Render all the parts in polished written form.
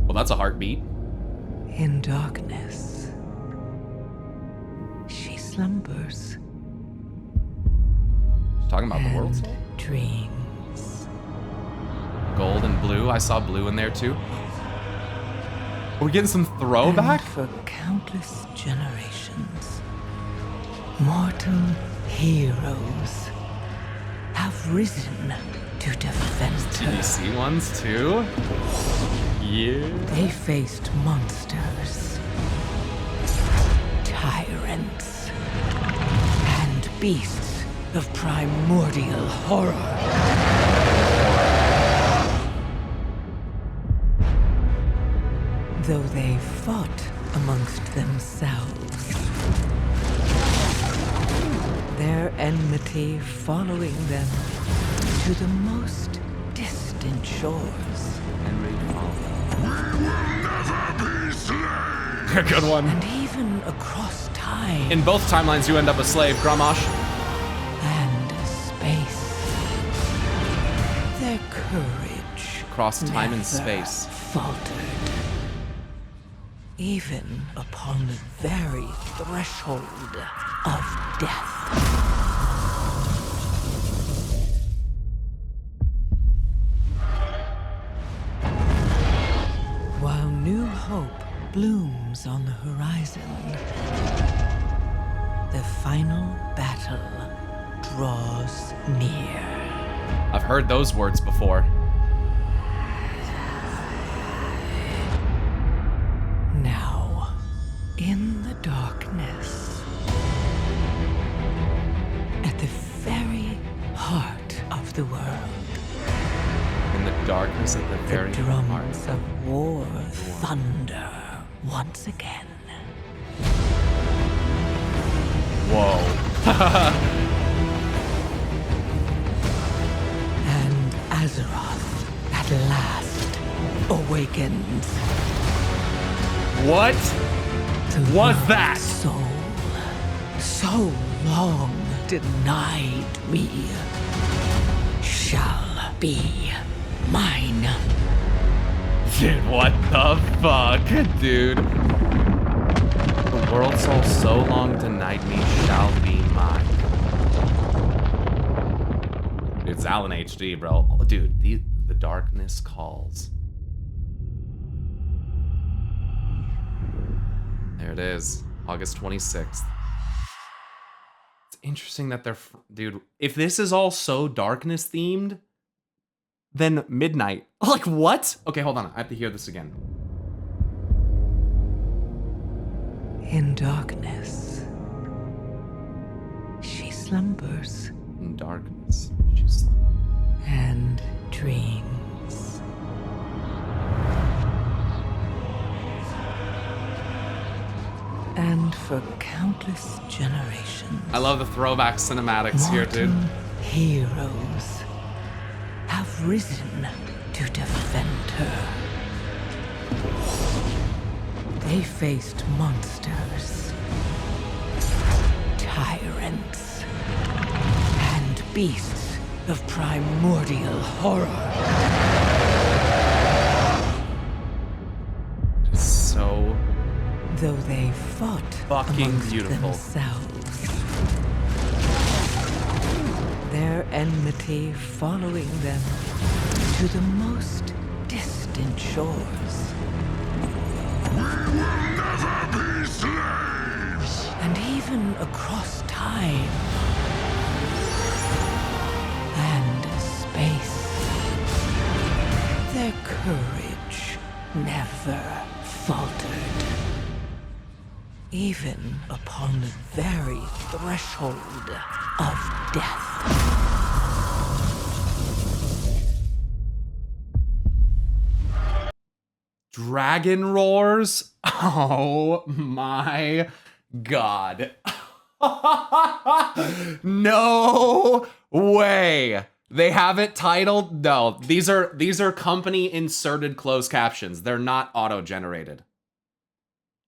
Well, that's a heartbeat. In darkness, she slumbers. She's talking about the world and soul. Dreams. Gold and blue. I saw blue in there too. Are we getting some throwback? And for countless generations, mortal heroes have risen to defend her. DC ones too? Yeah. They faced monsters, tyrants, and beasts of primordial horror. Though they fought amongst themselves, their enmity following them to the most distant shores. Good one. And even across time. In both timelines, you end up a slave, Gramash. And space. Their courage. Across time and never space. Faltered. Even upon the very threshold of death. While new hope blooms on the horizon, the final battle draws near. I've heard those words before. Now, in the darkness, at the very heart of the world, In the darkness of the very the heart. drums of war thunder once again. Whoa. And Azeroth at last awakens. What The was lost that? soul, so long denied me, shall be mine. Dude, what the fuck, dude? The world soul so long denied me shall be mine. Dude, it's Alan HD, bro. Oh, dude, the darkness calls. There it is, August 26th. It's interesting that they're, dude, if this is all so darkness themed, then midnight. Like, what? Okay, hold on, I have to hear this again. In darkness, she slumbers In darkness, she's and dreams. And for countless generations, I love the throwback cinematics here, dude. mortal heroes have risen to defend her. They faced monsters, tyrants, and beasts of primordial horror. It's so Though they fought fucking amongst beautiful. themselves, their enmity following them to the most distant shores. And even across time and space, their courage never faltered. Even upon the very threshold of death. Dragon roars? Oh my god. No way. They have it titled? No, these are company inserted closed captions. They're not auto-generated.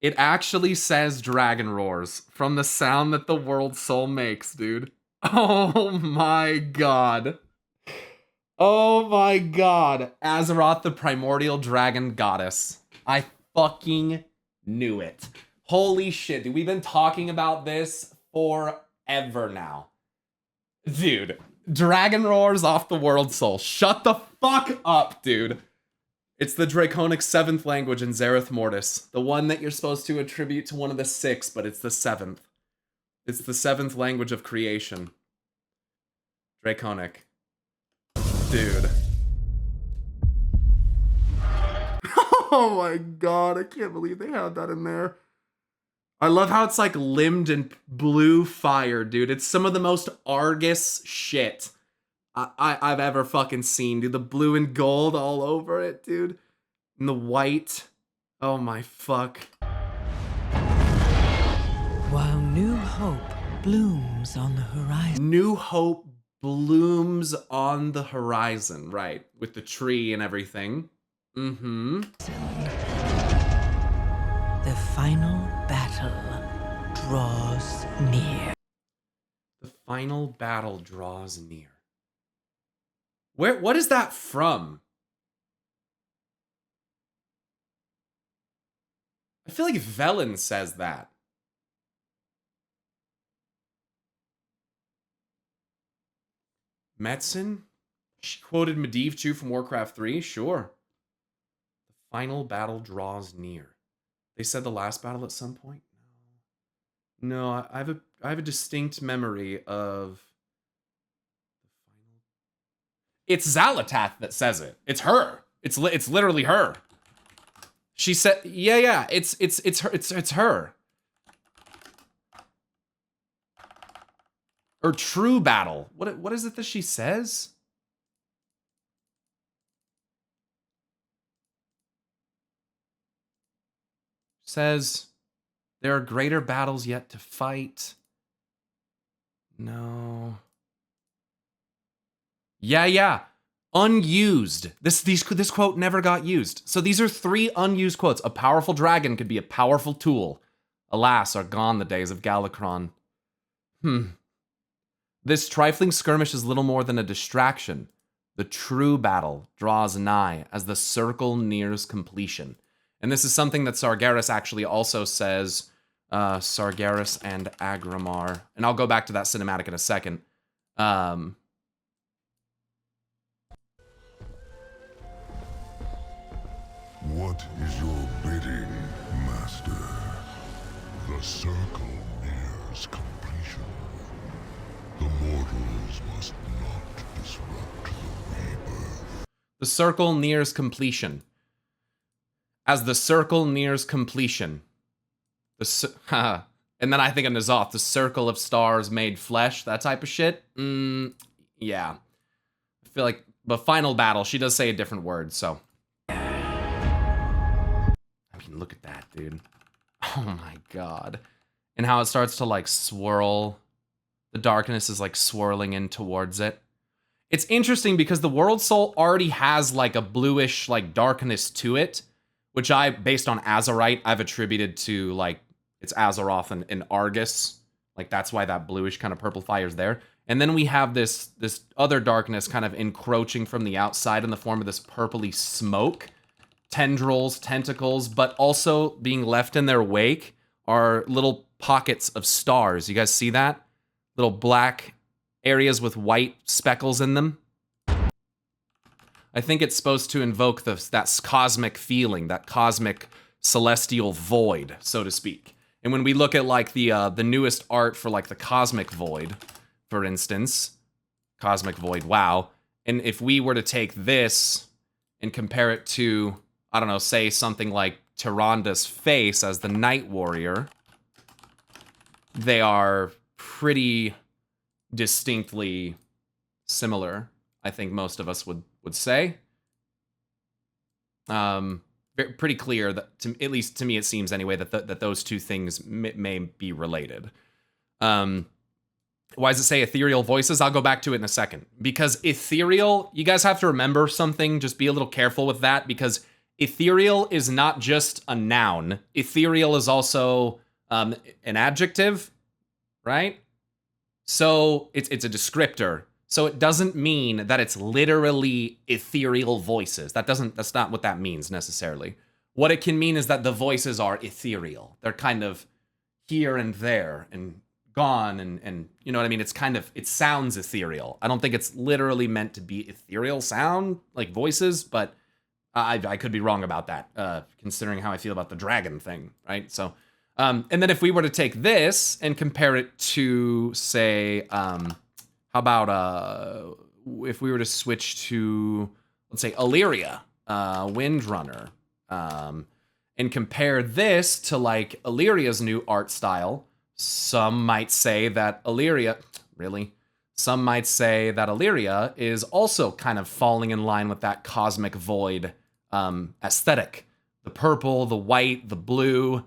It actually says dragon roars from the sound that the world soul makes, dude. Oh my god. Oh my god. Azeroth, the primordial dragon goddess. I fucking knew it. Holy shit, dude. We've been talking about this forever now. Dude, Dragon roars off the world soul. Shut the fuck up, dude. It's the Draconic 7th language in Zereth Mortis. The one that you're supposed to attribute to one of the 6, but it's the 7th. It's the 7th language of creation. Draconic. Dude. Oh my god, I can't believe they had that in there. I love how it's like limbed in blue fire, dude. It's some of the most Argus shit I've ever fucking seen, dude. The blue and gold all over it, dude. And the white. Oh my fuck. While new hope blooms on the horizon. New hope blooms on the horizon, right? With the tree and everything. Mm-hmm. The final battle draws near. The final battle draws near. What is that from? I feel like Velen says that. Metzen? She quoted Medivh Chu from Warcraft 3? Sure. The final battle draws near. They said the last battle at some point? No, I have a distinct memory of... It's Xalatath that says it. It's her. It's literally her. She said, yeah, it's her. Or true battle. What is it that she says? Says there are greater battles yet to fight. No. Yeah. Unused. This quote never got used. So these are 3 unused quotes. A powerful dragon could be a powerful tool. Alas, are gone the days of Galakron. This trifling skirmish is little more than a distraction. The true battle draws nigh as the circle nears completion. And this is something that Sargeras actually also says. Sargeras and Agramar. And I'll go back to that cinematic in a second. What is your bidding, Master? The circle nears completion. The mortals must not disrupt the rebirth. The circle nears completion. As the circle nears completion. And then I think of N'Zoth, the circle of stars made flesh, that type of shit. Yeah. I feel like, but final battle, she does say a different word, so. Look at that, dude. Oh my god. And how it starts to like swirl. The darkness is like swirling in towards it. It's interesting because the World Soul already has like a bluish like darkness to it, which I, based on Azerite, I've attributed to like, it's Azeroth and Argus. Like that's why that bluish kind of purple fire's there. And then we have this other darkness kind of encroaching from the outside in the form of this purpley smoke. Tendrils, tentacles, but also being left in their wake are little pockets of stars. You guys see that? Little black areas with white speckles in them. I think it's supposed to invoke that cosmic feeling, that cosmic celestial void, so to speak. And when we look at like the newest art for like the Cosmic Void, for instance, Cosmic Void, wow. And if we were to take this and compare it to, I don't know, say something like Tyranda's face as the Night Warrior, they are pretty distinctly similar, I think most of us would say. Pretty clear that, at least to me it seems anyway, that those two things may be related. Why does it say ethereal voices? I'll go back to it in a second. Because ethereal, you guys have to remember something, just be a little careful with that, because ethereal is not just a noun. Ethereal is also an adjective, right? So it's a descriptor. So it doesn't mean that it's literally ethereal voices. That's not what that means necessarily. what it can mean is that the voices are ethereal. They're kind of here and there and gone, and you know what I mean? It's kind of, it sounds ethereal. I don't think it's literally meant to be ethereal sound, like voices, but I could be wrong about that, considering how I feel about the dragon thing, right? So, and then if we were to take this and compare it to, say, how about if we were to switch to, let's say, Illyria, Windrunner, and compare this to, like, Illyria's new art style, some might say that Illyria is also kind of falling in line with that cosmic void aesthetic. The purple, the white, the blue.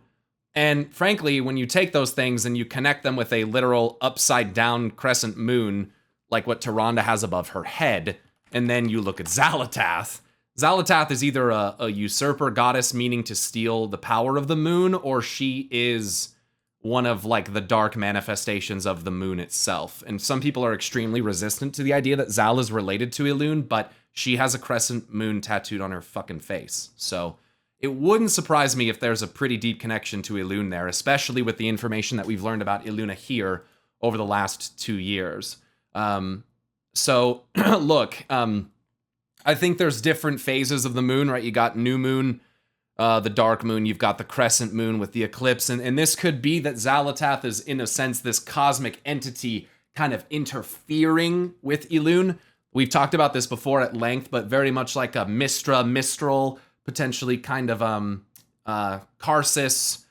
And frankly, when you take those things and you connect them with a literal upside down crescent moon, like what Tyrande has above her head, and then you look at Xal'atath. Xal'atath is either a usurper goddess meaning to steal the power of the moon, or she is one of, like, the dark manifestations of the moon itself. And some people are extremely resistant to the idea that Zal is related to Elune, but she has a crescent moon tattooed on her fucking face. So it wouldn't surprise me if there's a pretty deep connection to Elune there, especially with the information that we've learned about Eluna here over the last 2 years. So, look, I think there's different phases of the moon, right? You got new moon, the dark moon, you've got the crescent moon with the eclipse, and this could be that Xal'atath is, in a sense, this cosmic entity kind of interfering with Elune. We've talked about this before at length, but very much like a Mistral, potentially kind of Karsus,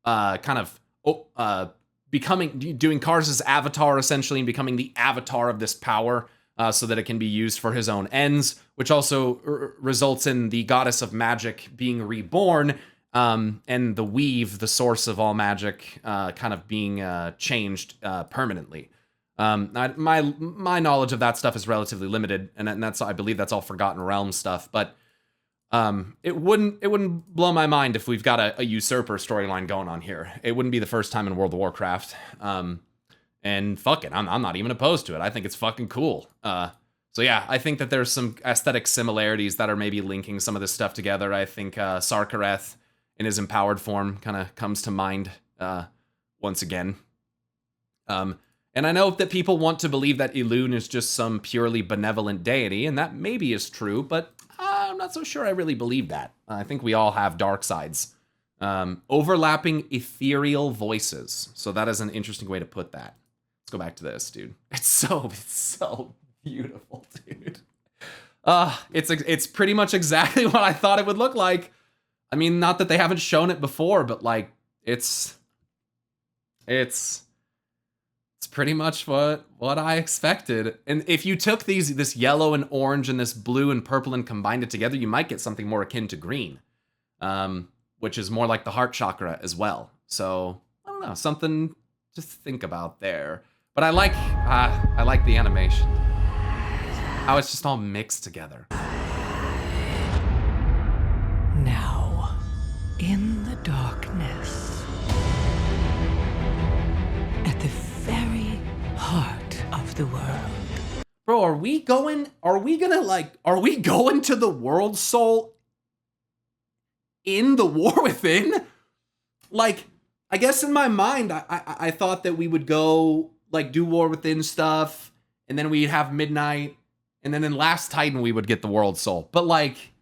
kind of doing Karsus' avatar essentially and becoming the avatar of this power, so that it can be used for his own ends, which also results in the goddess of magic being reborn, and the weave, the source of all magic, kind of being changed permanently. My knowledge of that stuff is relatively limited, and that's, I believe that's all Forgotten Realms stuff. But it wouldn't blow my mind if we've got a usurper storyline going on here. It wouldn't be the first time in World of Warcraft. And fuck it, I'm not even opposed to it. I think it's fucking cool. So yeah, I think that there's some aesthetic similarities that are maybe linking some of this stuff together. I think Sarkareth in his empowered form kind of comes to mind once again. And I know that people want to believe that Elune is just some purely benevolent deity, and that maybe is true, but I'm not so sure I really believe that. I think we all have dark sides. Overlapping ethereal voices. So that is an interesting way to put that. Let's go back to this, dude. It's so beautiful, dude. It's pretty much exactly what I thought it would look like. I mean, not that they haven't shown it before, but like it's pretty much what I expected. And if you took this yellow and orange and this blue and purple and combined it together, you might get something more akin to green, which is more like the heart chakra as well. So I don't know, something to think about there. But I like the animation, how it's just all mixed together. Now, in the darkness, at the very heart of the world. Bro, are we going to the world soul in the War Within? Like, I guess in my mind, I thought that we would go, like, do War Within stuff, and then we'd have Midnight, and then in Last Titan we would get the World Soul. But, like,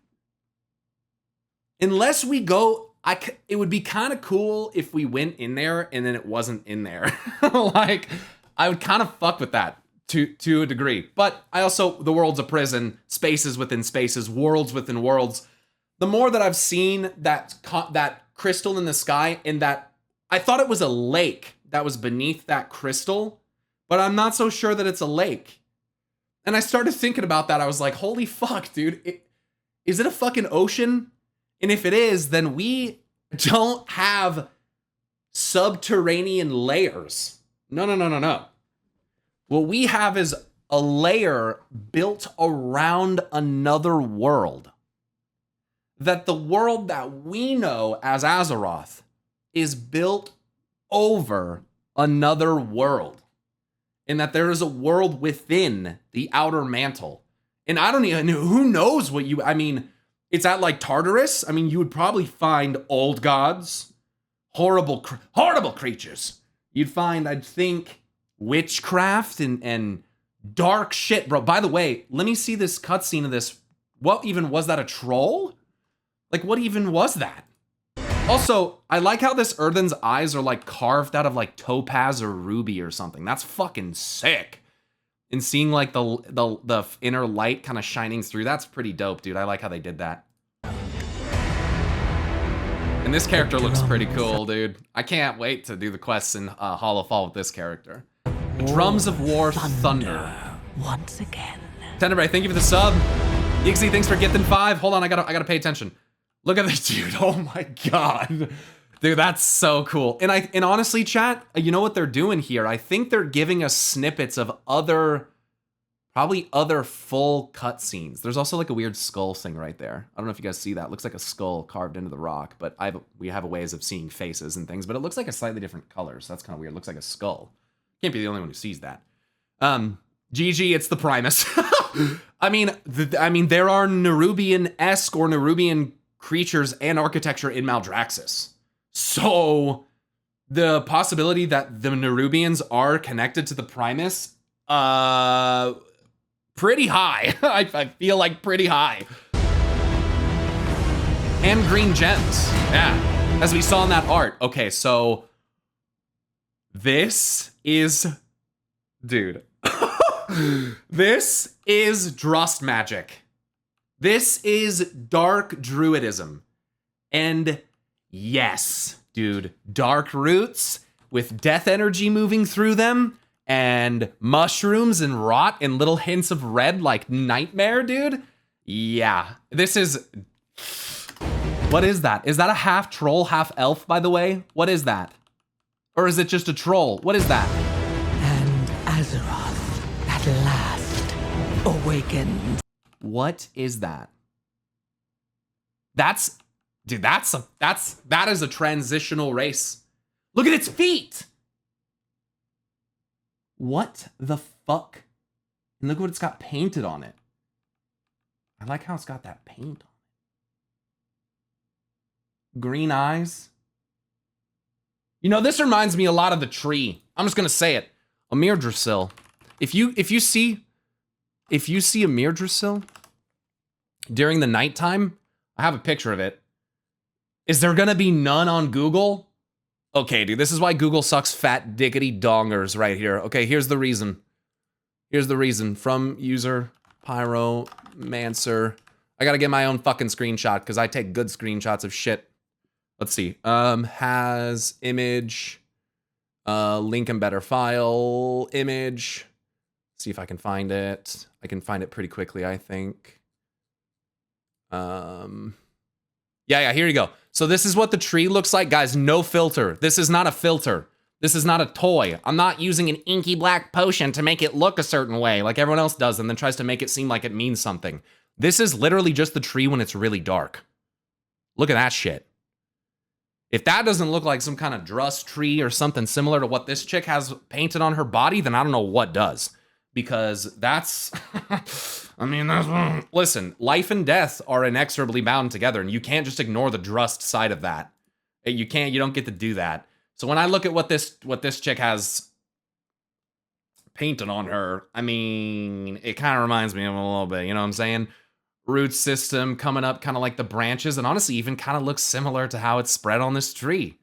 unless we go, it would be kind of cool if we went in there and then it wasn't in there. Like, I would kind of fuck with that to a degree. But I also, the world's a prison, spaces within spaces, worlds within worlds. The more that I've seen that crystal in the sky, and that I thought it was a lake that was beneath that crystal, but I'm not so sure that it's a lake. And I started thinking about that. I was like, holy fuck, dude. Is it a fucking ocean? And if it is, then we don't have subterranean layers. No. What we have is a layer built around another world. That the world that we know as Azeroth is built over another world. And that there is a world within the outer mantle. And I don't even know, who knows what I mean, It's at like Tartarus. I mean, you would probably find old gods, horrible creatures. You'd find, I'd think, witchcraft and dark shit, bro. By the way, let me see this cutscene of this. What even was that? A troll? Like, what even was that? Also, I like how this Earthen's eyes are like carved out of like topaz or ruby or something. That's fucking sick. And seeing like the inner light kind of shining through, that's pretty dope, dude. I like how they did that. And this character looks pretty cool, dude. I can't wait to do the quests in Hall of Fall with this character. Drums of War Thunder. Once again. Tenderberry, thank you for the sub. Yixie, thanks for getting 5. Hold on, I gotta pay attention. Look at this dude. Oh my god. Dude, that's so cool. And honestly, chat, you know what they're doing here? I think they're giving us snippets of probably other full cutscenes. There's also like a weird skull thing right there. I don't know if you guys see that. It looks like a skull carved into the rock, but we have ways of seeing faces and things, but it looks like a slightly different color, so that's kind of weird. It looks like a skull. Can't be the only one who sees that. GG, it's the Primus. I mean, there are Nerubian-esque or Nerubian creatures and architecture in Maldraxxus. So the possibility that the Nerubians are connected to the Primus, pretty high. I feel like pretty high. And green gems, yeah, as we saw in that art. Okay, so this is, dude, this is Drust magic. This is dark druidism. And yes, dude, dark roots with death energy moving through them and mushrooms and rot and little hints of red like nightmare, dude. Yeah, this is, what is that? Is that a half troll, half elf, by the way? What is that? Or is it just a troll? What is that? And Azeroth at last awakens. What is that? That is a transitional race. Look at its feet. What the fuck? And look what it's got painted on it. I like how it's got that paint on it. Green eyes. You know, this reminds me a lot of the tree. I'm just gonna say it. A Mirdrasil. If you see a Mirdrasil during the nighttime, I have a picture of it. Is there gonna be none on Google? Okay, dude, this is why Google sucks fat dickety dongers right here. Okay, here's the reason. Here's the reason. From user Pyromancer. I gotta get my own fucking screenshot because I take good screenshots of shit. Let's see. Has image, link embedder file, image. See if I can find it. I can find it pretty quickly, I think. Yeah, here you go. So this is what the tree looks like, guys. No filter. This is not a filter. This is not a toy. I'm not using an inky black potion to make it look a certain way like everyone else does and then tries to make it seem like it means something. This is literally just the tree when it's really dark. Look at that shit. If that doesn't look like some kind of Drust tree or something similar to what this chick has painted on her body, then I don't know what does. Because that's, I mean, that's, listen, life and death are inexorably bound together, and you can't just ignore the Drust side of that. You don't get to do that. So when I look at what this chick has painted on her, I mean, it kind of reminds me of a little bit, you know what I'm saying? Root system coming up kind of like the branches, and honestly even kind of looks similar to how it's spread on this tree.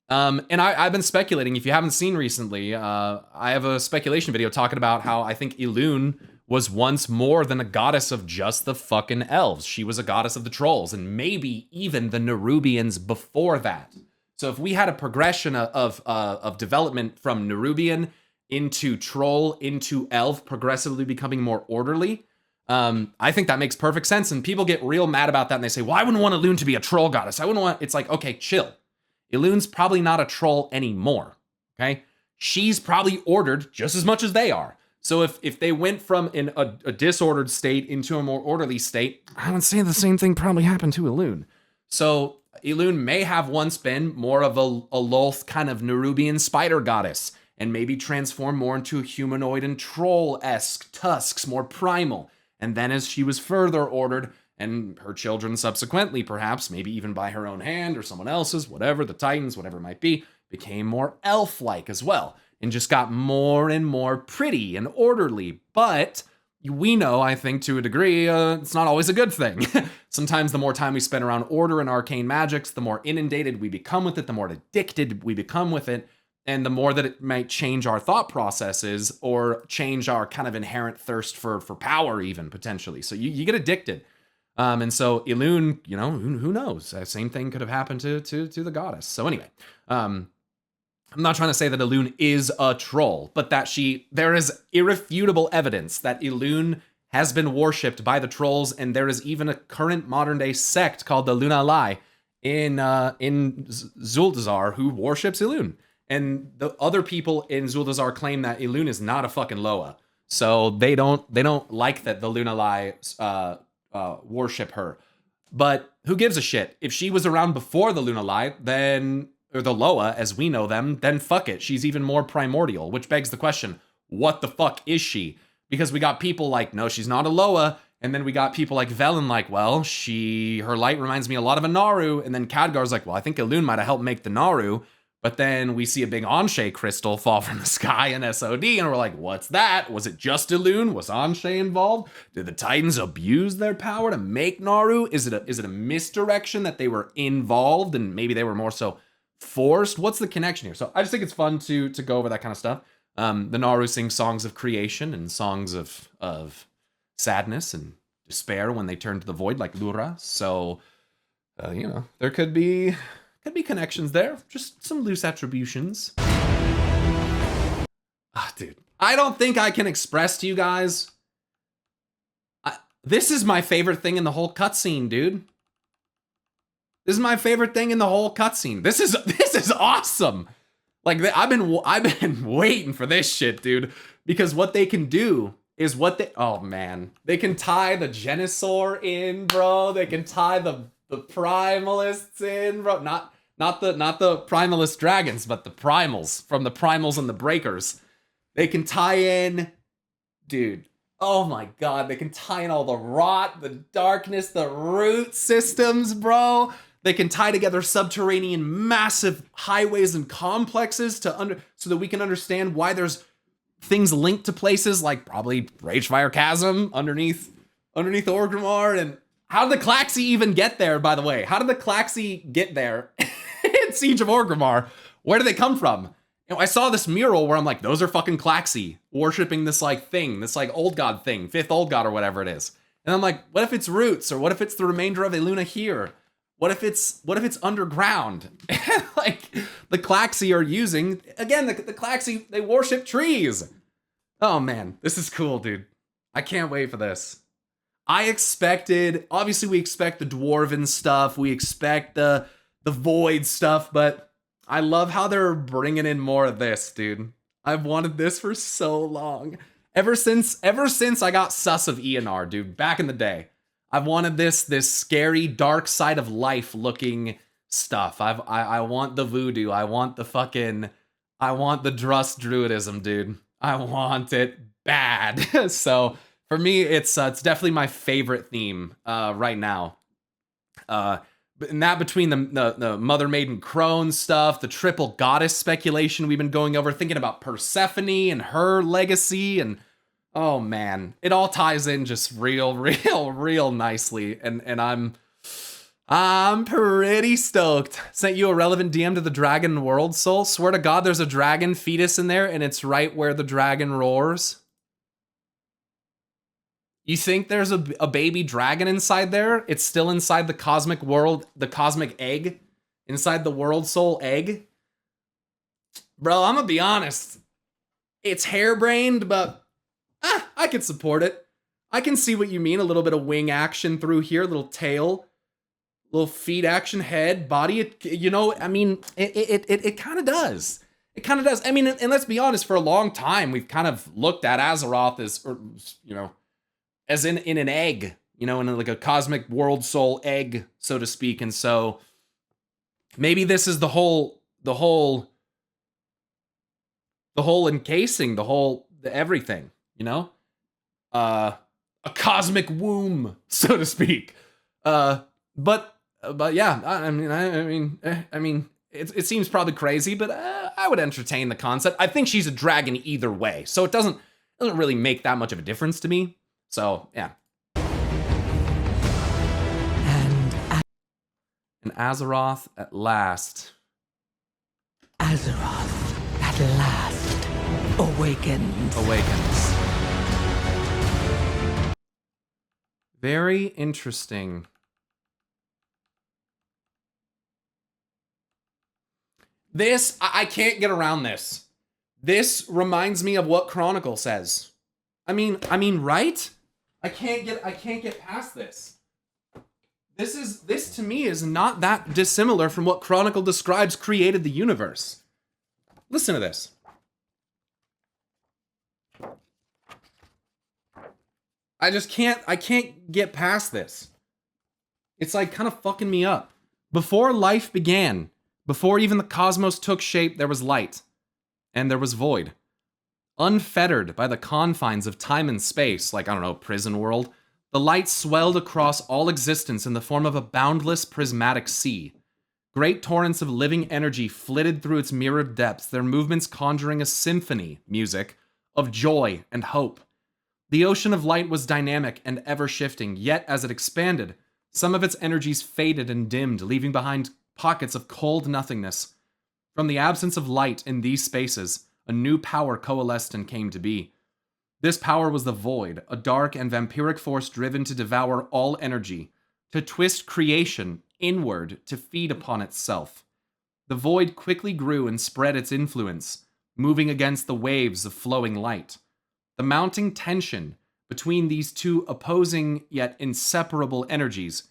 And I've been speculating, if you haven't seen recently, I have a speculation video talking about how I think Elune was once more than a goddess of just the fucking elves. She was a goddess of the trolls, and maybe even the Nerubians before that. So if we had a progression of development from Nerubian into troll into elf, progressively becoming more orderly, I think that makes perfect sense. And people get real mad about that, and they say, well, I wouldn't want Elune to be a troll goddess. I wouldn't want, it's like, okay, chill. Elune's probably not a troll anymore, okay? She's probably ordered just as much as they are. So if they went from a disordered state into a more orderly state, I would say the same thing probably happened to Elune. So Elune may have once been more of a Lolth kind of Nerubian spider goddess, and maybe transform more into a humanoid and troll-esque tusks, more primal. And then as she was further ordered and her children subsequently, perhaps, maybe even by her own hand or someone else's, whatever, the Titans, whatever it might be, became more elf-like as well, and just got more and more pretty and orderly. But we know, I think, to a degree, it's not always a good thing. Sometimes the more time we spend around order and arcane magics, the more inundated we become with it, the more addicted we become with it, and the more that it might change our thought processes or change our kind of inherent thirst for power, even potentially. So you get addicted. And so Elune, you know, who knows? Same thing could have happened to the goddess. So anyway, I'm not trying to say that Elune is a troll, but that there is irrefutable evidence that Elune has been worshipped by the trolls, and there is even a current modern day sect called the Lunalai in Zuldazar who worships Elune. And the other people in Zuldazar claim that Elune is not a fucking Loa. So they don't like that the Lunalai worship her. But who gives a shit? If she was around before the Lunalai, then, or the Loa as we know them, then fuck it. She's even more primordial, which begs the question, what the fuck is she? Because we got people like, no, she's not a Loa. And then we got people like Velen like, well, her light reminds me a lot of a Naru. And then Khadgar's like, well, I think Elune might have helped make the Naru. But then we see a big Anshe crystal fall from the sky in SOD, and we're like, what's that? Was it just Elune? Was Anshe involved? Did the Titans abuse their power to make Naru? Is it a misdirection that they were involved and maybe they were more so forced? What's the connection here? So I just think it's fun to go over that kind of stuff. The Naru sing songs of creation and songs of sadness and despair when they turn to the void, like Lura. So, you know, there could be connections there. Just some loose attributions. Dude, I don't think I can express to you guys. This is my favorite thing in the whole cutscene, dude. This is my favorite thing in the whole cutscene. This is awesome. Like, I've been waiting for this shit, dude. Because what they can do is oh man, they can tie the Genesaur in, bro. They can tie the Primalists in, bro. Not the Primalist dragons, but the Primals from the Primals and the Breakers. They can tie in, dude. Oh my god, they can tie in all the rot, the darkness, the root systems, bro. They can tie together subterranean massive highways and complexes so that we can understand why there's things linked to places like probably Ragefire Chasm underneath Orgrimmar. And how did the Klaxi even get there, by the way? How did the Klaxi get there in Siege of Orgrimmar? Where did they come from? You know, I saw this mural where I'm like, those are fucking Klaxi worshipping this like thing, this like old god thing, fifth old god or whatever it is. And I'm like, what if it's roots, or what if it's the remainder of Eluna here? What if it's underground? Like, the Klaxi are using, again, the Klaxi, they worship trees. Oh man, this is cool, dude. I can't wait for this. Obviously we expect the dwarven stuff, we expect the void stuff, but I love how they're bringing in more of this, dude. I've wanted this for so long. Ever since I got sus of Eonar, dude, back in the day. I've wanted this scary dark side of life looking stuff. I want the voodoo. I want the Drust druidism, dude. I want it bad. So for me, it's definitely my favorite theme right now. And that between the Mother Maiden Crone stuff, the triple goddess speculation we've been going over, thinking about Persephone and her legacy, and oh man, it all ties in just real nicely, and I'm pretty stoked. Sent you a relevant DM to the Dragon World Soul. Swear to God, there's a dragon fetus in there, and it's right where the dragon roars. You think there's a baby dragon inside there? It's still inside the cosmic world, the cosmic egg, inside the World Soul egg. Bro, I'm gonna be honest. It's harebrained, but I can support it. I can see what you mean. A little bit of wing action through here, a little tail, little feet action, head, body. It kind of does. It kind of does. I mean, and let's be honest, for a long time, we've kind of looked at Azeroth as in an egg, in like a cosmic world soul egg, so to speak. And so maybe this is the whole encasing, the everything, a cosmic womb, so to speak. But yeah, I mean, it seems probably crazy, but I would entertain the concept. I think she's a dragon either way, so it doesn't really make that much of a difference to me. So yeah. And Azeroth at last. Azeroth at last awakens. Very interesting. This, I can't get around this. This reminds me of what Chronicle says. I mean, right? I can't get past this. This to me is not that dissimilar from what Chronicle describes created the universe. Listen to this. I can't get past this. It's like kind of fucking me up. Before life began, before even the cosmos took shape, there was light. And there was void. Unfettered by the confines of time and space, like, I don't know, prison world, the light swelled across all existence in the form of a boundless prismatic sea. Great torrents of living energy flitted through its mirrored depths, their movements conjuring a symphony, music, of joy and hope. The ocean of light was dynamic and ever-shifting, yet as it expanded, some of its energies faded and dimmed, leaving behind pockets of cold nothingness. From the absence of light in these spaces, a new power coalesced and came to be. This power was the Void, a dark and vampiric force driven to devour all energy, to twist creation inward to feed upon itself. The Void quickly grew and spread its influence, moving against the waves of flowing light. The mounting tension between these two opposing yet inseparable energies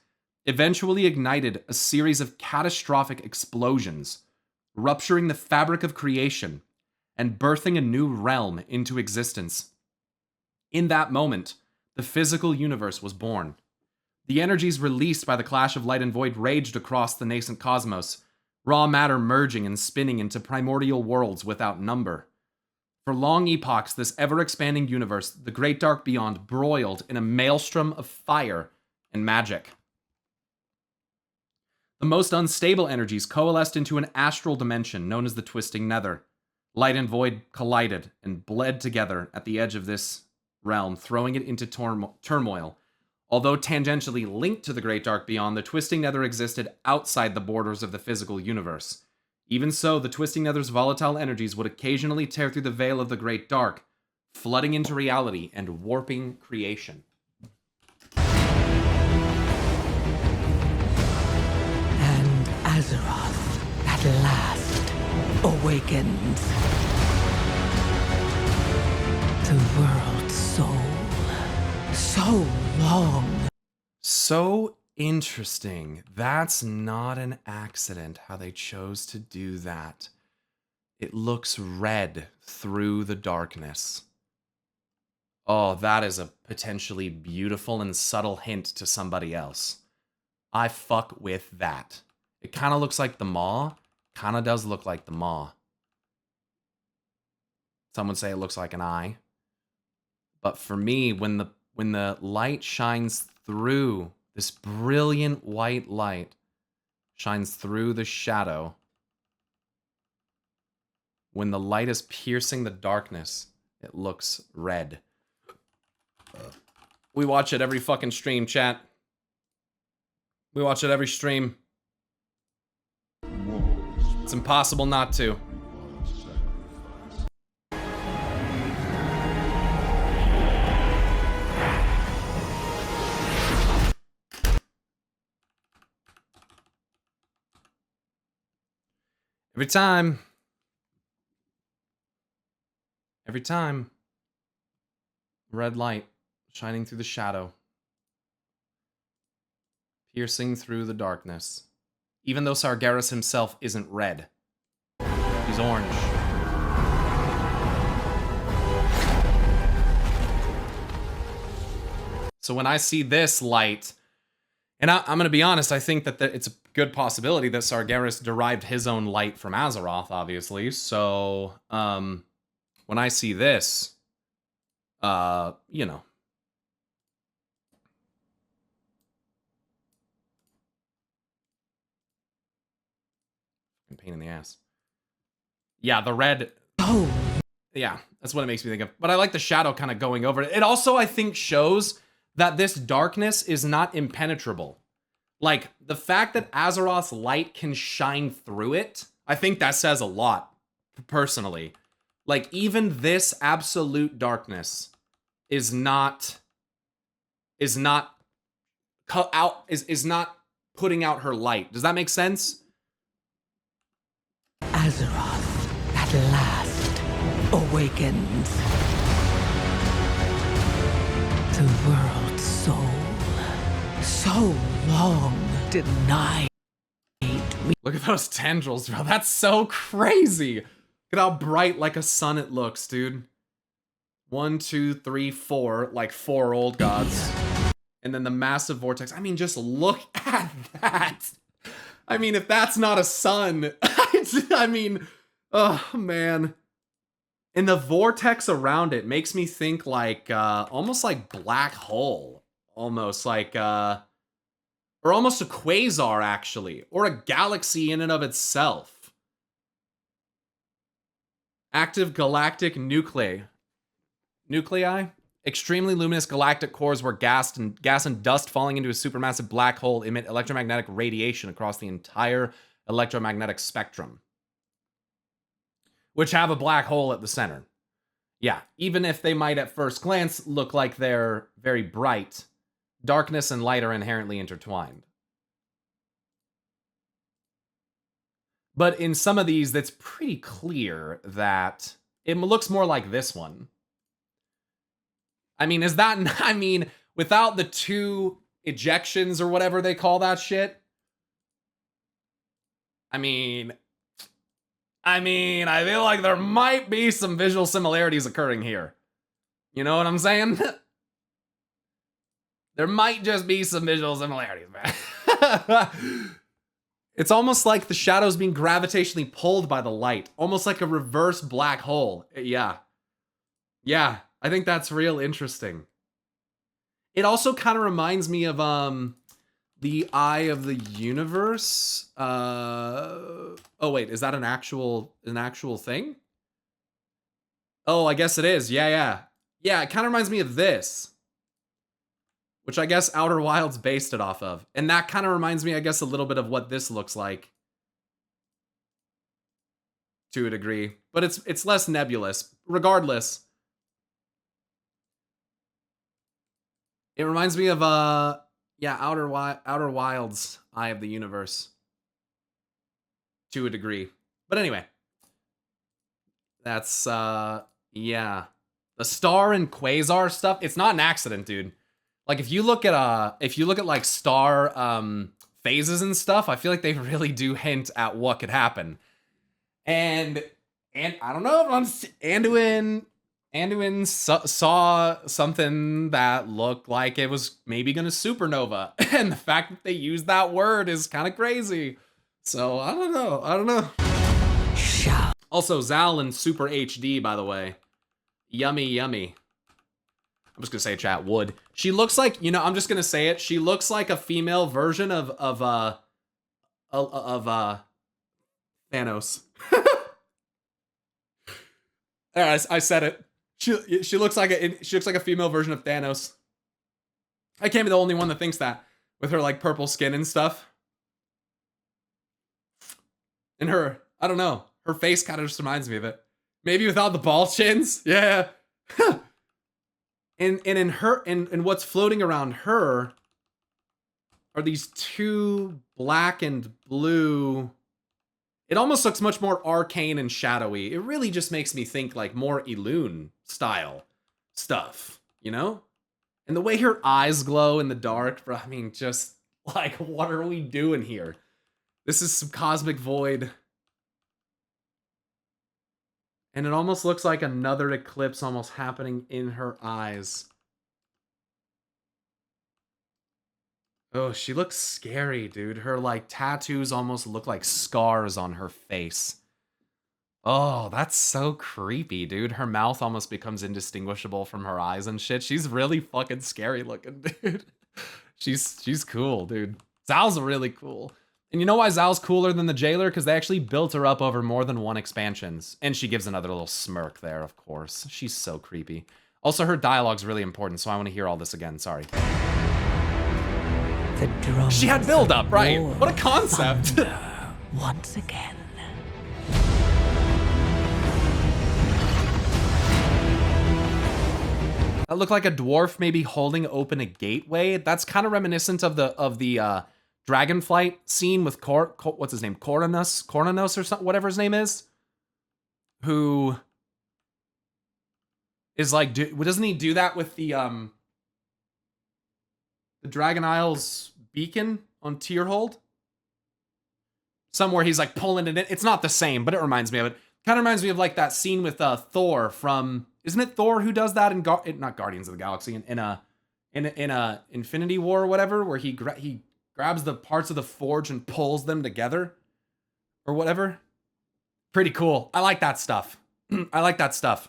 eventually ignited a series of catastrophic explosions, rupturing the fabric of creation and birthing a new realm into existence. In that moment, the physical universe was born. The energies released by the clash of light and void raged across the nascent cosmos, raw matter merging and spinning into primordial worlds without number. For long epochs, this ever-expanding universe, the great dark beyond, broiled in a maelstrom of fire and magic. The most unstable energies coalesced into an astral dimension known as the Twisting Nether. Light and void collided and bled together at the edge of this realm, throwing it into turmoil. Although tangentially linked to the Great Dark Beyond, the Twisting Nether existed outside the borders of the physical universe. Even so, the Twisting Nether's volatile energies would occasionally tear through the veil of the Great Dark, flooding into reality and warping creation. And Azeroth, at last, awakens. The world's soul. So long. So interesting. That's not an accident how they chose to do that. It looks red through the darkness. Oh, that is a potentially beautiful and subtle hint to somebody else. I fuck with that. It kind of looks like the Maw. Kind of does look like the Maw. Some would say it looks like an eye. But for me, when the light shines through, this brilliant white light shines through the shadow, when the light is piercing the darkness, it looks red. We watch it every fucking stream, chat. We watch it every stream. It's impossible not to. Every time, red light shining through the shadow, piercing through the darkness. Even though Sargeras himself isn't red, he's orange. So when I see this light, and I'm going to be honest, I think that it's a good possibility that Sargeras derived his own light from Azeroth, obviously. So, when I see this, you know. pain in the ass. Yeah, the red. Oh, Yeah, that's what it makes me think of. But I like the shadow kind of going over it. It also, I think, shows that this darkness is not impenetrable. Like, the fact that Azeroth's light can shine through it, I think that says a lot, personally. Like, even this absolute darkness is not putting out her light. Does that make sense? Azeroth at last awakens. The world's soul, so long denied me. Look at those tendrils, bro. That's so crazy. Look at how bright like a sun it looks, dude. 1, 2, 3, 4, like 4 old gods. And then the massive vortex. I mean, just look at that. I mean, if that's not a sun, I mean, oh man. And the vortex around it makes me think like, almost like black hole. Almost like, or almost a quasar, actually. Or a galaxy in and of itself. Active galactic nuclei. Extremely luminous galactic cores where gas and dust falling into a supermassive black hole emit electromagnetic radiation across the entire electromagnetic spectrum, which have a black hole at the center. Yeah, even if they might at first glance look like they're very bright, darkness and light are inherently intertwined. But in some of these, that's pretty clear that it looks more like this one. I mean, is that, I mean, without the 2 ejections or whatever they call that shit? I mean, I feel like there might be some visual similarities occurring here. You know what I'm saying? There might just be some visual similarities, man. It's almost like the shadow's being gravitationally pulled by the light. Almost like a reverse black hole. Yeah. Yeah. I think that's real interesting. It also kind of reminds me of the Eye of the Universe. Oh wait, is that an actual thing? Oh, I guess it is. Yeah. Yeah, it kind of reminds me of this, which I guess Outer Wilds based it off of. And that kind of reminds me, I guess, a little bit of what this looks like to a degree, but it's less nebulous. Regardless, it reminds me of Outer Wilds Eye of the Universe to a degree. But anyway, that's yeah. The star and quasar stuff, it's not an accident, dude. Like if you look at like star phases and stuff, I feel like they really do hint at what could happen. And I don't know, Anduin saw something that looked like it was maybe gonna supernova, and the fact that they used that word is kind of crazy. So I don't know. Also, Zal in Super HD, by the way. Yummy. I'm just gonna say chat would. She looks like, I'm just gonna say it. She looks like a female version of Thanos. Alright, I said it. She looks like a female version of Thanos. I can't be the only one that thinks that, with her like purple skin and stuff. And her, I don't know, her face kind of just reminds me of it. Maybe without the ball chins. Yeah. and what's floating around her are these 2 black and blue. It almost looks much more arcane and shadowy. It really just makes me think like more Elune style stuff, you know? And the way her eyes glow in the dark, bro, I mean, just like, what are we doing here? This is some cosmic void. And it almost looks like another eclipse almost happening in her eyes. Oh, she looks scary, dude. Her, like, tattoos almost look like scars on her face. Oh, that's so creepy, dude. Her mouth almost becomes indistinguishable from her eyes and shit. She's really fucking scary looking, dude. She's cool, dude. Zal's really cool. And you know why Zal's cooler than the jailer? Because they actually built her up over more than one expansions. And she gives another little smirk there, of course. She's so creepy. Also, her dialogue's really important, so I want to hear all this again. Sorry. The drums She had build up, right? roar What a concept. thunder once again. That looked like a dwarf maybe holding open a gateway. That's kind of reminiscent of the Dragonflight scene with what's his name? Coronos or something, whatever his name is. Who is like, doesn't he do that with the Dragon Isles beacon on Tierhold? Somewhere he's like pulling it in. It's not the same, but it reminds me of it. Kind of reminds me of like that scene with Thor from, isn't it Thor who does that in not Guardians of the Galaxy, in a Infinity War or whatever, where he grabs the parts of the forge and pulls them together or whatever. Pretty cool. I like that stuff. I like that stuff.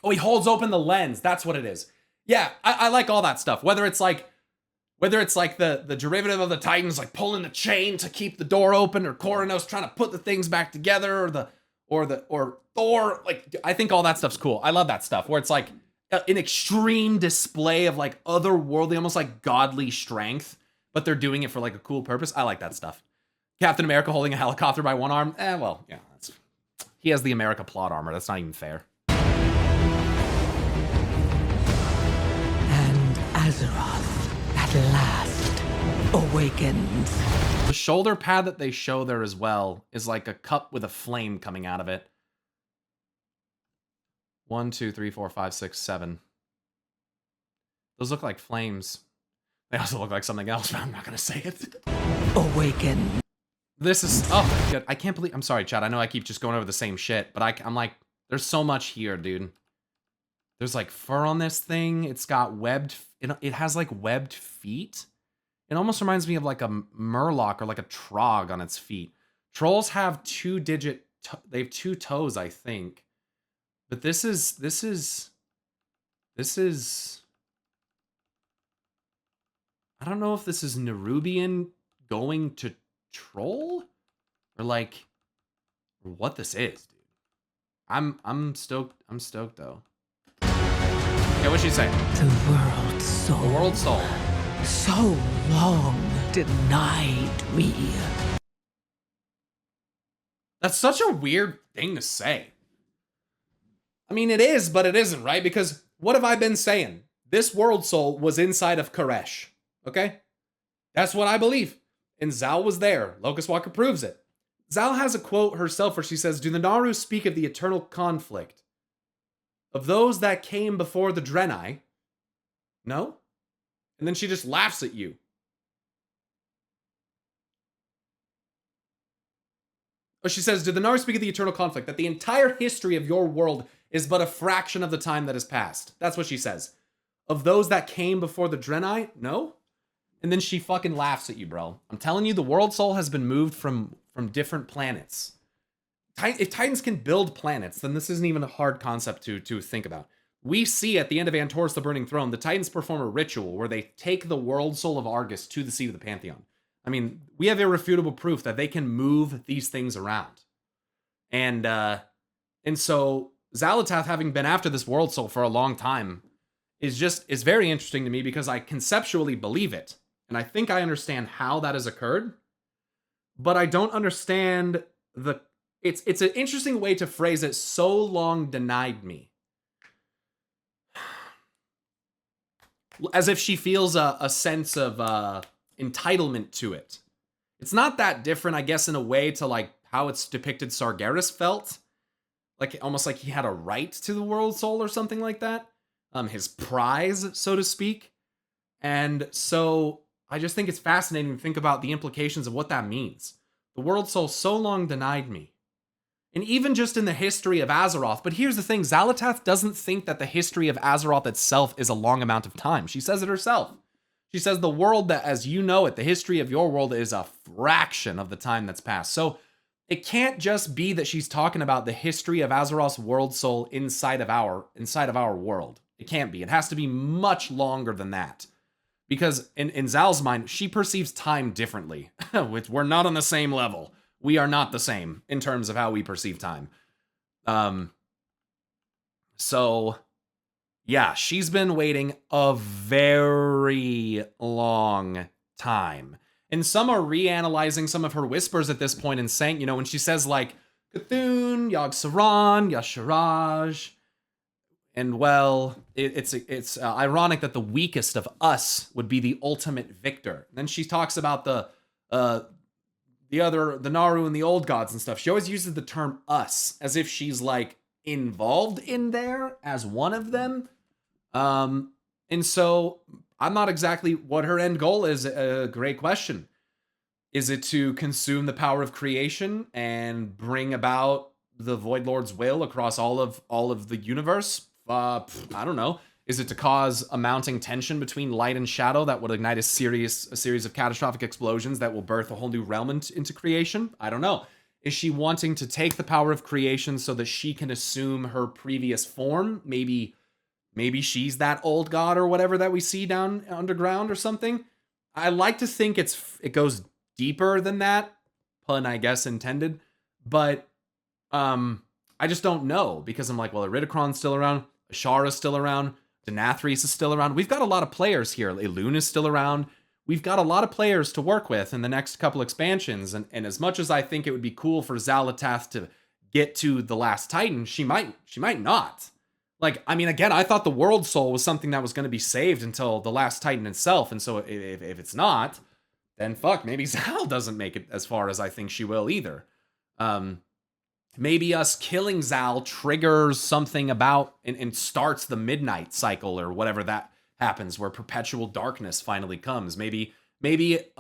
Oh, he holds open the lens. That's what it is. Yeah, I like all that stuff. Whether it's like the derivative of the Titans like pulling the chain to keep the door open, or Coronos trying to put the things back together, or Thor, like, I think all that stuff's cool. I love that stuff where it's like an extreme display of like otherworldly, almost like godly strength, but they're doing it for like a cool purpose. I like that stuff. Captain America holding a helicopter by one arm. Well, yeah, he has the America plot armor. That's not even fair. And Azeroth at last awakens. The shoulder pad that they show there as well is like a cup with a flame coming out of it. 1, 2, 3, 4, 5, 6, 7. Those look like flames. They also look like something else, but I'm not gonna say it. Awaken. This is, oh, good. I can't believe, I'm sorry, Chad. I know I keep just going over the same shit, but I'm like, there's so much here, dude. There's like fur on this thing. It's got webbed, it has like webbed feet. It almost reminds me of like a murloc or like a trog on its feet. Trolls have they have 2 toes, I think. But this is, I don't know if this is Nerubian going to troll or like, or what this is, dude. I'm stoked though. Yeah, what'd she say? The world soul. The world soul. So long denied me. That's such a weird thing to say. I mean, it is, but it isn't, right? Because what have I been saying? This world soul was inside of Koresh, okay? That's what I believe. And Zal was there. Locust Walker proves it. Zal has a quote herself where she says, "Do the Naru speak of the eternal conflict of those that came before the Draenei? No?" And then she just laughs at you. Oh, she says, "Do the Naru speak of the eternal conflict, that the entire history of your world is but a fraction of the time that has passed?" That's what she says. "Of those that came before the Draenei? No?" And then she fucking laughs at you, bro. I'm telling you, the world soul has been moved from different planets. If Titans can build planets, then this isn't even a hard concept to think about. We see at the end of Antorus the Burning Throne, the Titans perform a ritual where they take the world soul of Argus to the seat of the Pantheon. I mean, we have irrefutable proof that they can move these things around. And so Xal'atath, having been after this world soul for a long time, is very interesting to me because I conceptually believe it. And I think I understand how that has occurred. But I don't understand it's an interesting way to phrase it, "so long denied me." As if she feels a sense of entitlement to it. It's not that different, I guess, in a way to like how it's depicted Sargeras felt. Like almost like he had a right to the world soul or something like that. His prize, so to speak. And so I just think it's fascinating to think about the implications of what that means. The world soul so long denied me. And even just in the history of Azeroth, but here's the thing, Xal'atath doesn't think that the history of Azeroth itself is a long amount of time. She says it herself. She says the world that, as you know it, the history of your world is a fraction of the time that's passed. So it can't just be that she's talking about the history of Azeroth's world soul inside of our world. It can't be. It has to be much longer than that. Because in Zal's mind, she perceives time differently. Which we're not on the same level. We are not the same in terms of how we perceive time. So yeah, she's been waiting a very long time. And some are reanalyzing some of her whispers at this point and saying, you know, when she says like Cthulhu, Yogg-Saron, Yasharaj, and well, it's ironic that the weakest of us would be the ultimate victor. Then she talks about the Naru and the old gods and stuff. She always uses the term us as if she's like involved in there as one of them. And so I'm not exactly what her end goal is. A great question. Is it to consume the power of creation and bring about the Void Lord's will across all of the universe? I don't know. Is it to cause a mounting tension between light and shadow that would ignite a series of catastrophic explosions that will birth a whole new realm into creation? I don't know. Is she wanting to take the power of creation so that she can assume her previous form? Maybe she's that old god or whatever that we see down underground or something. I like to think it goes deeper than that, pun I guess intended, but I just don't know, because I'm like, well, Iridikron's still around, Ashara's still around, Denathrius is still around. We've got a lot of players here. Elune is still around. We've got a lot of players to work with in the next couple expansions, and as much as I think it would be cool for Xal'atath to get to the last Titan, she might not. Like, I mean, again, I thought the World Soul was something that was going to be saved until the last Titan itself, and so if it's not, then fuck, maybe Zal doesn't make it as far as I think she will either. Maybe us killing Zal triggers something about and starts the midnight cycle or whatever that happens, where perpetual darkness finally comes. Maybe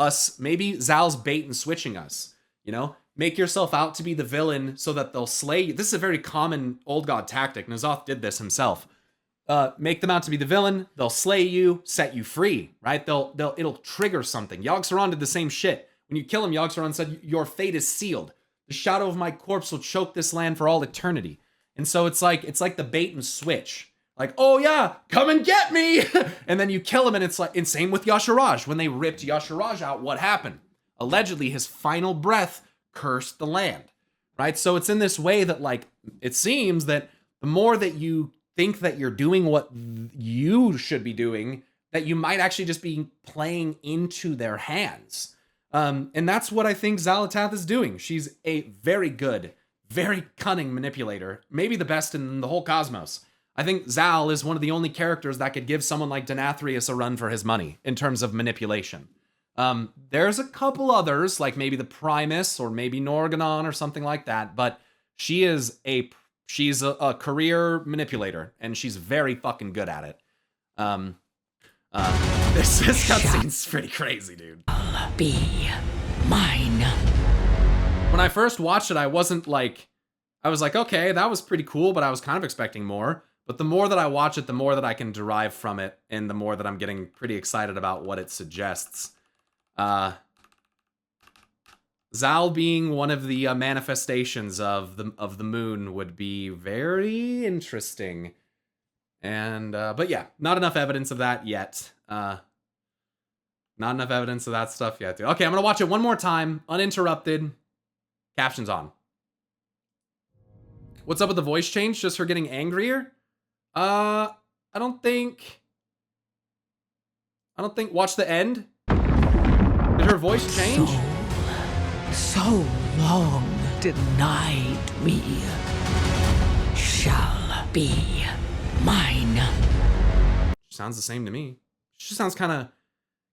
Zal's bait and switching us, you know? Make yourself out to be the villain so that they'll slay you. This is a very common old god tactic. N'Zoth did this himself. Make them out to be the villain, they'll slay you, set you free, right? It'll trigger something. Yogg-Saron did the same shit. When you kill him, Yogg-Saron said, your fate is sealed. The shadow of my corpse will choke this land for all eternity. And so it's like the bait and switch. Like, oh yeah, come and get me! And then you kill him, and it's like, and same with Yasharaj. When they ripped Yasharaj out, what happened? Allegedly, his final breath cursed the land, right? So it's in this way that, like, it seems that the more that you think that you're doing what you should be doing, that you might actually just be playing into their hands. And that's what I think Xal'atath is doing. She's a very good, very cunning manipulator, maybe the best in the whole cosmos. I think Zal is one of the only characters that could give someone like Denathrius a run for his money in terms of manipulation. There's a couple others, like maybe the Primus or maybe Norganon or something like that, but she's a career manipulator, and she's very fucking good at it. This cutscene's pretty crazy, dude. Be mine. When I first watched it, I was like, okay, that was pretty cool, but I was kind of expecting more. But the more that I watch it, the more that I can derive from it, and the more that I'm getting pretty excited about what it suggests. Zal being one of the manifestations of the moon would be very interesting. And but yeah, not enough evidence of that yet. Not enough evidence of that stuff yet, dude. Okay, I'm gonna watch it one more time, uninterrupted. Captions on. What's up with the voice change? Just her getting angrier? I don't think. Watch the end. Did her voice change? So long denied me shall be mine. Sounds the same to me. She sounds kind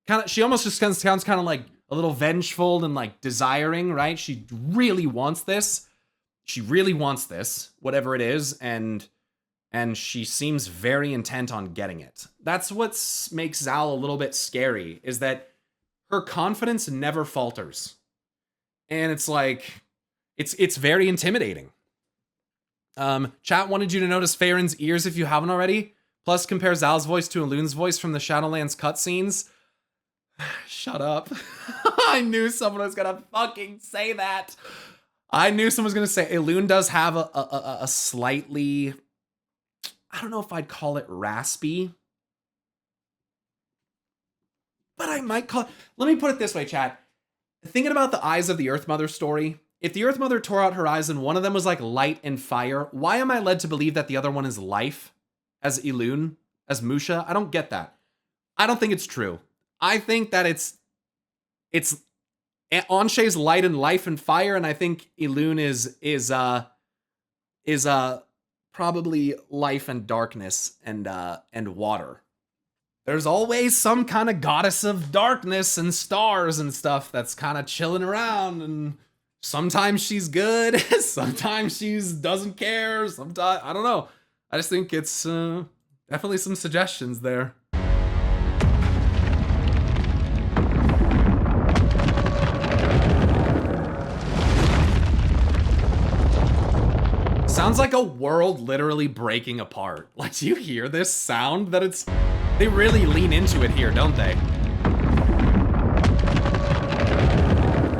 of. She almost just sounds kind of like a little vengeful and like desiring, right? She really wants this. She really wants this, whatever it is, and she seems very intent on getting it. That's what makes Zal a little bit scary, is that her confidence never falters. And it's like, it's very intimidating. Chat wanted you to notice Farron's ears if you haven't already. Plus, compare Zal's voice to Elune's voice from the Shadowlands cutscenes. Shut up. I knew someone was gonna fucking say that. I knew someone was gonna say Elune does have a slightly, I don't know if I'd call it raspy. but I might call. Let me put it this way, chat. Thinking about the Eyes of the Earth Mother story, if the Earth Mother tore out her eyes and one of them was like light and fire, why am I led to believe that the other one is life as Elune, as Musha? I don't get that. I don't think it's true. I think that it's Anshay's light and life and fire, and I think Elune is probably life and darkness and water. There's always some kind of goddess of darkness and stars and stuff that's kind of chilling around, and sometimes she's good, sometimes she doesn't care, sometimes, I don't know. I just think it's definitely some suggestions there. Sounds like a world literally breaking apart. Like, do you hear this sound that it's... They really lean into it here, don't they?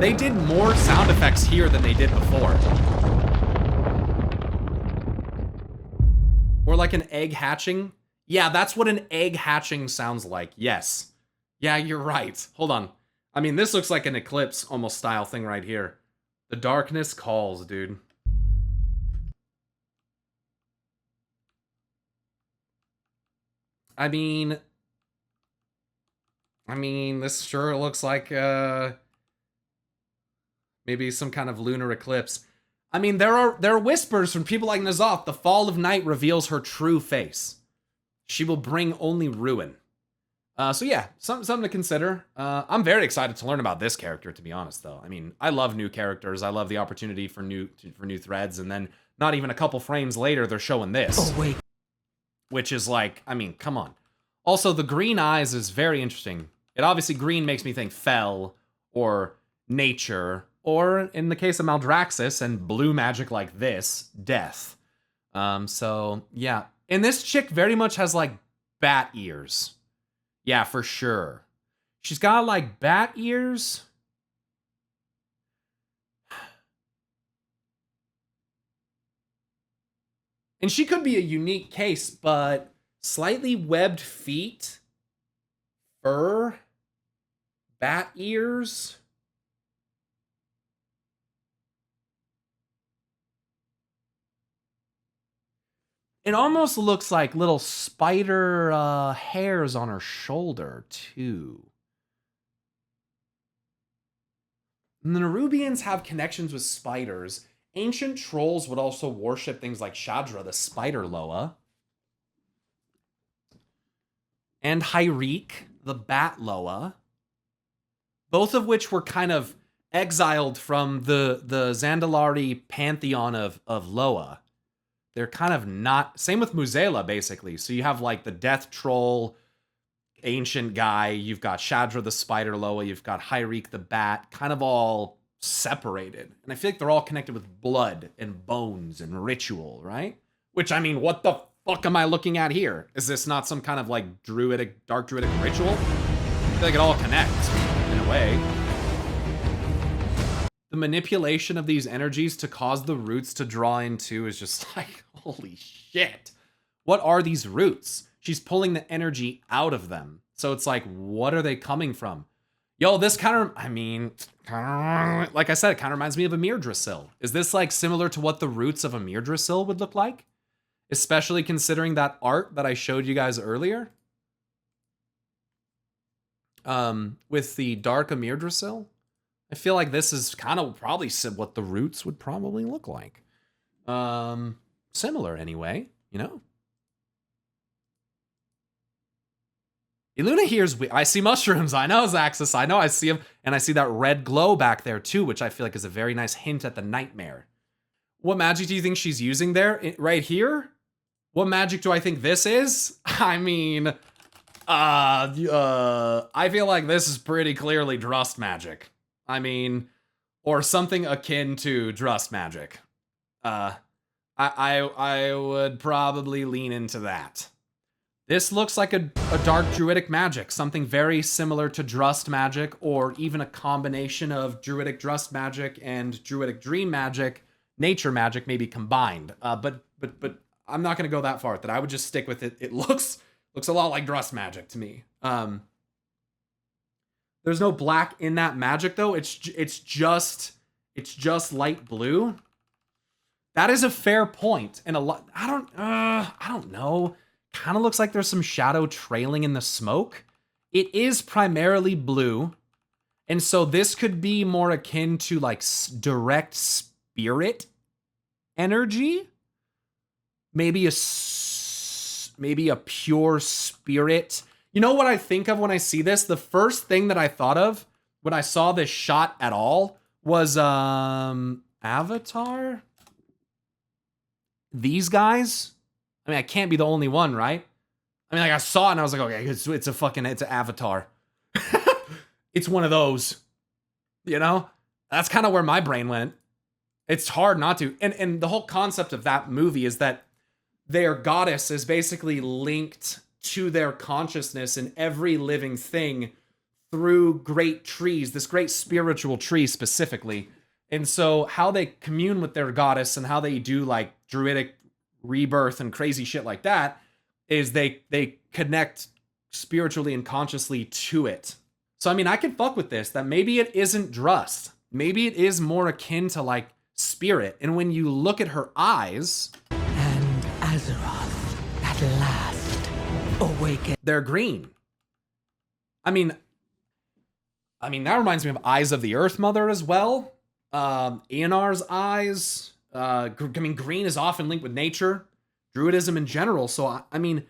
They did more sound effects here than they did before. Or like an egg hatching. Yeah, that's what an egg hatching sounds like. Yes. Yeah, you're right. Hold on. I mean, this looks like an Eclipse almost style thing right here. The darkness calls, dude. I mean, this sure looks like maybe some kind of lunar eclipse. I mean, there are whispers from people like N'Zoth. The fall of night reveals her true face. She will bring only ruin. So yeah, something to consider. I'm very excited to learn about this character, to be honest, though. I mean, I love new characters. I love the opportunity for new threads, and then not even a couple frames later, they're showing this. Oh, wait. Which is like, I mean, come on. Also, the green eyes is very interesting. It obviously, green makes me think fell, or nature, or in the case of Maldraxxus and blue magic like this, death. So, yeah. And this chick very much has, like, bat ears. Yeah, for sure. She's got, like, bat ears. And she could be a unique case, but slightly webbed feet, fur, bat ears. It almost looks like little spider hairs on her shoulder, too. And the Nerubians have connections with spiders. Ancient trolls would also worship things like Shadra, the spider Loa. And Hyreek, the bat Loa. Both of which were kind of exiled from the Zandalari pantheon of Loa. They're kind of not... Same with Muzela, basically. So you have, like, the death troll, ancient guy. You've got Shadra, the spider Loa. You've got Hyreek, the bat. Kind of all separated. And I feel like they're all connected with blood and bones and ritual, right? Which, I mean, what the fuck am I looking at here? Is this not some kind of, like, dark druidic ritual? I feel like it all connects, in a way. The manipulation of these energies to cause the roots to draw into is just like, holy shit. What are these roots? She's pulling the energy out of them. So it's like, what are they coming from? Yo, this kind of, I mean, like I said, it kind of reminds me of a Mirdrasil. Is this like similar to what the roots of a Mirdrasil would look like? Especially considering that art that I showed you guys earlier. With the dark Mirdrasil. I feel like this is kind of probably what the roots would probably look like. Similar anyway, you know? Eluna here's... I see mushrooms. I know, Zaxxus. I know I see them. And I see that red glow back there too, which I feel like is a very nice hint at the nightmare. What magic do you think she's using there? Right here? What magic do I think this is? I mean... I feel like this is pretty clearly Drust magic. I mean, or something akin to Drust magic. I would probably lean into that. This looks like a dark druidic magic, something very similar to Drust magic, or even a combination of druidic Drust magic and druidic dream magic, nature magic maybe combined. But I'm not gonna go that far with it. I would just stick with it. It looks a lot like Drust magic to me. There's no black in that magic though. It's just light blue. That is a fair point. And a lot, I don't know. Kind of looks like there's some shadow trailing in the smoke. It is primarily blue. And so this could be more akin to like direct spirit energy. Maybe a pure spirit. You know what I think of when I see this? The first thing that I thought of when I saw this shot at all was Avatar. These guys. I mean, I can't be the only one, right? I mean, like I saw it and I was like, okay, it's an Avatar. It's one of those, you know? That's kind of where my brain went. It's hard not to. And the whole concept of that movie is that their goddess is basically linked to their consciousness in every living thing through great trees, this great spiritual tree specifically. And so how they commune with their goddess and how they do like druidic rebirth and crazy shit like that is they connect spiritually and consciously to it. So I mean, I can fuck with this, that maybe it isn't Drust. Maybe it is more akin to like spirit. And when you look at her eyes, And Azeroth at last awaken. they're green. I mean, that reminds me of Eyes of the Earth Mother as well. Eonar's eyes. Green is often linked with nature, druidism in general. So, I mean,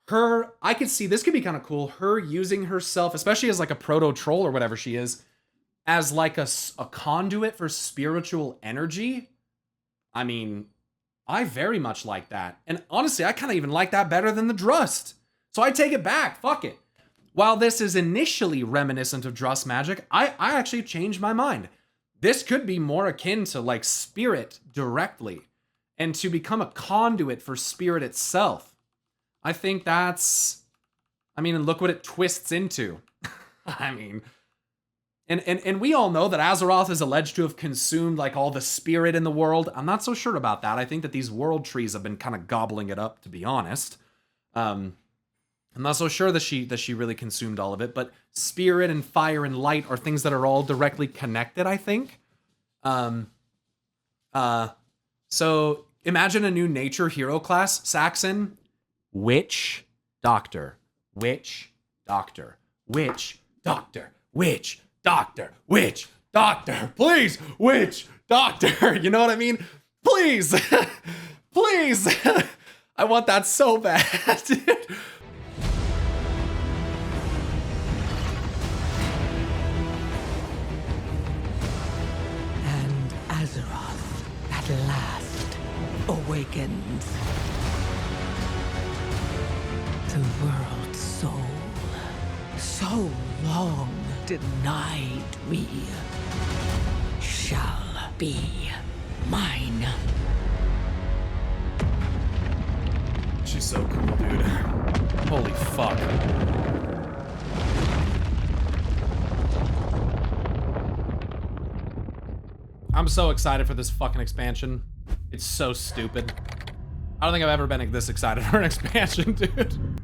I could see this could be kind of cool. Her using herself, especially as like a proto troll or whatever she is, as like a conduit for spiritual energy. I mean, I very much like that. And honestly, I kind of even like that better than the Drust. So I take it back. Fuck it. While this is initially reminiscent of Drust magic, I actually changed my mind. This could be more akin to like spirit directly and to become a conduit for spirit itself. I think that's, and look what it twists into. I mean, and we all know that Azeroth is alleged to have consumed like all the spirit in the world. I'm not so sure about that. I think that these world trees have been kind of gobbling it up, to be honest. I'm not so sure that she really consumed all of it, but spirit and fire and light are things that are all directly connected, I think. So imagine a new nature hero class, Saxon. Witch Doctor. Witch Doctor. Witch Doctor. Witch Doctor. Witch Doctor. Please, Witch Doctor. You know what I mean? Please. Please. I want that so bad, dude. And Azeroth at last awakens. The world's soul, so long denied me, shall be mine. She's so cool, dude. Holy fuck. I'm so excited for this fucking expansion. It's so stupid. I don't think I've ever been this excited for an expansion, dude.